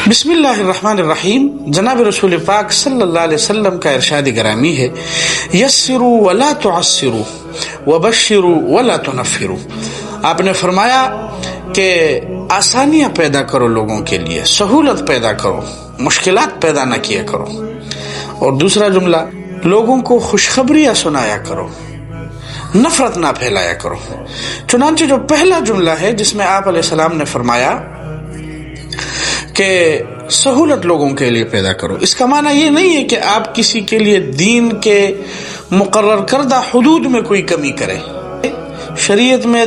بسم اللہ الرحمن الرحیم. جناب رسول پاک صلی اللہ علیہ وسلم کا ارشاد گرامی ہے، یسروا ولا تعسروا وبشروا ولا تنفروا. آپ نے فرمایا کہ آسانیاں پیدا کرو لوگوں کے لیے، سہولت پیدا کرو، مشکلات پیدا نہ کیا کرو. اور دوسرا جملہ، لوگوں کو خوشخبریاں سنایا کرو، نفرت نہ پھیلایا کرو. چنانچہ جو پہلا جملہ ہے جس میں آپ علیہ السلام نے فرمایا کہ سہولت لوگوں کے لیے پیدا کرو، اس کا معنی یہ نہیں ہے کہ آپ کسی کے لیے دین کے مقرر کردہ حدود میں کوئی کمی کریں. شریعت میں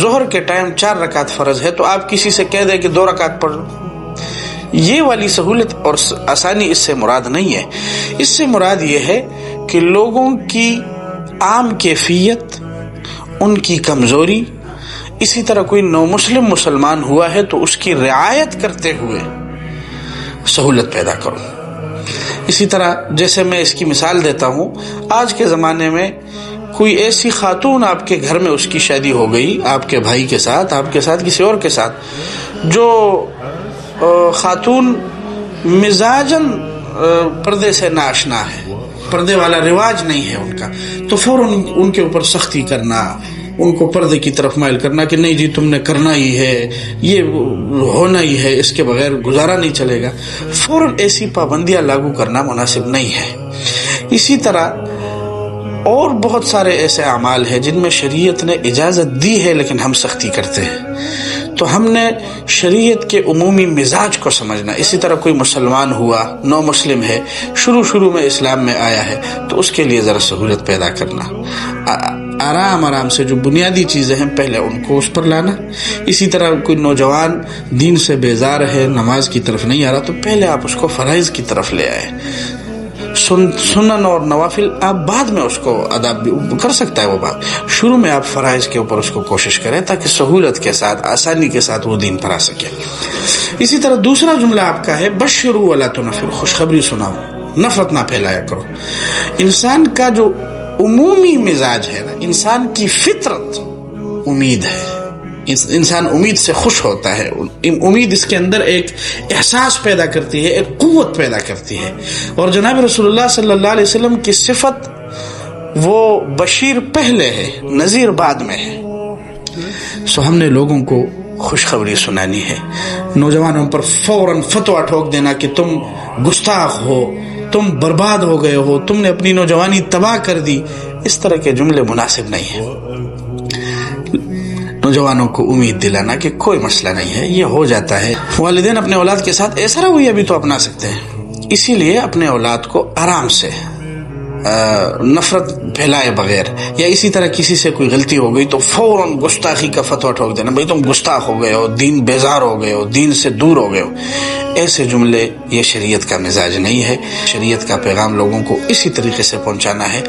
ظہر کے ٹائم 4 رکعت فرض ہے تو آپ کسی سے کہہ دیں کہ 2 رکعت پڑھ لو. یہ والی سہولت اور آسانی اس سے مراد نہیں ہے. اس سے مراد یہ ہے کہ لوگوں کی عام کیفیت، ان کی کمزوری، اسی طرح کوئی نو مسلم مسلمان ہوا ہے تو اس کی رعایت کرتے ہوئے سہولت پیدا کرو. اسی طرح جیسے میں اس کی مثال دیتا ہوں، آج کے زمانے میں کوئی ایسی خاتون آپ کے گھر میں اس کی شادی ہو گئی، آپ کے بھائی کے ساتھ، آپ کے ساتھ، کسی اور کے ساتھ، جو خاتون مزاجاً پردے سے ناشنا ہے، پردے والا رواج نہیں ہے ان کا، تو فوراً ان کے اوپر سختی کرنا، ان کو پردے کی طرف مائل کرنا کہ نہیں جی تم نے کرنا ہی ہے، یہ ہونا ہی ہے، اس کے بغیر گزارا نہیں چلے گا. فوراً ایسی پابندیاں لاگو کرنا مناسب نہیں ہے. اسی طرح اور بہت سارے ایسے اعمال ہیں جن میں شریعت نے اجازت دی ہے لیکن ہم سختی کرتے ہیں. تو ہم نے شریعت کے عمومی مزاج کو سمجھنا. اسی طرح کوئی مسلمان ہوا، نو مسلم ہے، شروع میں اسلام میں آیا ہے تو اس کے لیے ذرا سہولت پیدا کرنا، آرام سے جو بنیادی چیزیں ہیں پہلے ان کو اس پر لانا. اسی طرح کوئی نوجوان دین سے بیزار ہے، نماز کی طرف نہیں آ رہا تو پہلے آپ اس کو فرائض کی طرف لے آئے. سنن اور نوافل آپ بعد میں اس کو ادا کر سکتا ہے، وہ بات شروع میں آپ فرائض کے اوپر اس کو کوشش کریں تاکہ سہولت کے ساتھ، آسانی کے ساتھ وہ دین پر آ سکے. اسی طرح دوسرا جملہ آپ کا ہے بشروا ولا تنفروا، خوشخبری سناؤ، نفرت نہ پھیلایا کرو. انسان کا جو عمومی مزاج ہے نا، انسان کی فطرت امید ہے، انسان امید سے خوش ہوتا ہے. امید اس کے اندر ایک احساس پیدا کرتی ہے، ایک قوت پیدا کرتی ہے. اور جناب رسول اللہ صلی اللہ علیہ وسلم کی صفت وہ بشیر پہلے ہے، نذیر بعد میں ہے. سو ہم نے لوگوں کو خوشخبری سنانی ہے. نوجوانوں پر فوراً فتویٰ ٹھوک دینا کہ تم گستاخ ہو، تم برباد ہو گئے ہو، تم نے اپنی نوجوانی تباہ کر دی، اس طرح کے جملے مناسب نہیں ہیں. نوجوانوں کو امید دلانا کہ کوئی مسئلہ نہیں ہے، یہ ہو جاتا ہے. والدین اپنے اولاد کے ساتھ ایسا رویہ بھی تو اپنا سکتے ہیں. اسی لیے اپنے اولاد کو آرام سے، نفرت پھیلائے بغیر، یا اسی طرح کسی سے کوئی غلطی ہو گئی تو فوراً گستاخی کا فتویٰ ٹھوک دینا، بھئی تم گستاخ ہو گئے ہو، دین بیزار ہو گئے ہو، دین سے دور ہو گئے ہو. ایسے جملے یہ شریعت کا مزاج نہیں ہے. شریعت کا پیغام لوگوں کو اسی طریقے سے پہنچانا ہے.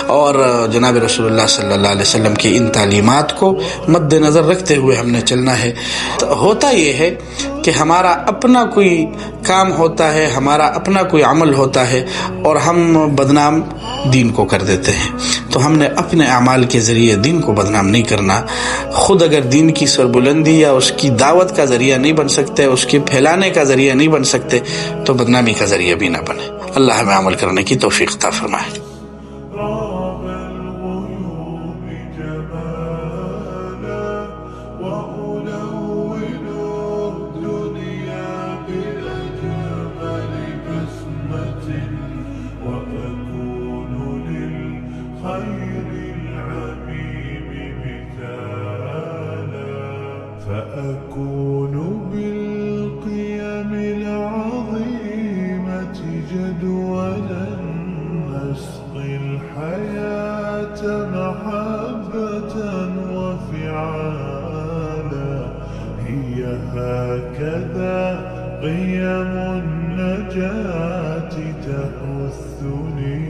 اور جناب رسول اللہ صلی اللہ علیہ وسلم کی ان تعلیمات کو مد نظر رکھتے ہوئے ہم نے چلنا ہے. ہوتا یہ ہے کہ ہمارا اپنا کوئی کام ہوتا ہے، ہمارا اپنا کوئی عمل ہوتا ہے اور ہم بدنام دین کو کر دیتے ہیں. تو ہم نے اپنے اعمال کے ذریعے دین کو بدنام نہیں کرنا. خود اگر دین کی سربلندی یا اس کی دعوت کا ذریعہ نہیں بن سکتے، اس کے پھیلانے کا ذریعہ نہیں بن سکتے، تو بدنامی کا ذریعہ بھی نہ بنے. اللہ ہمیں عمل کرنے کی توفیق عطا فرمائے. فأكون بالقيم العظيمة جدولا نسقي الحياة محبة وفعالا. هي هكذا قيم النجاة تحثني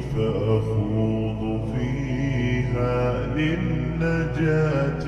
فأخوض فيها للنجاة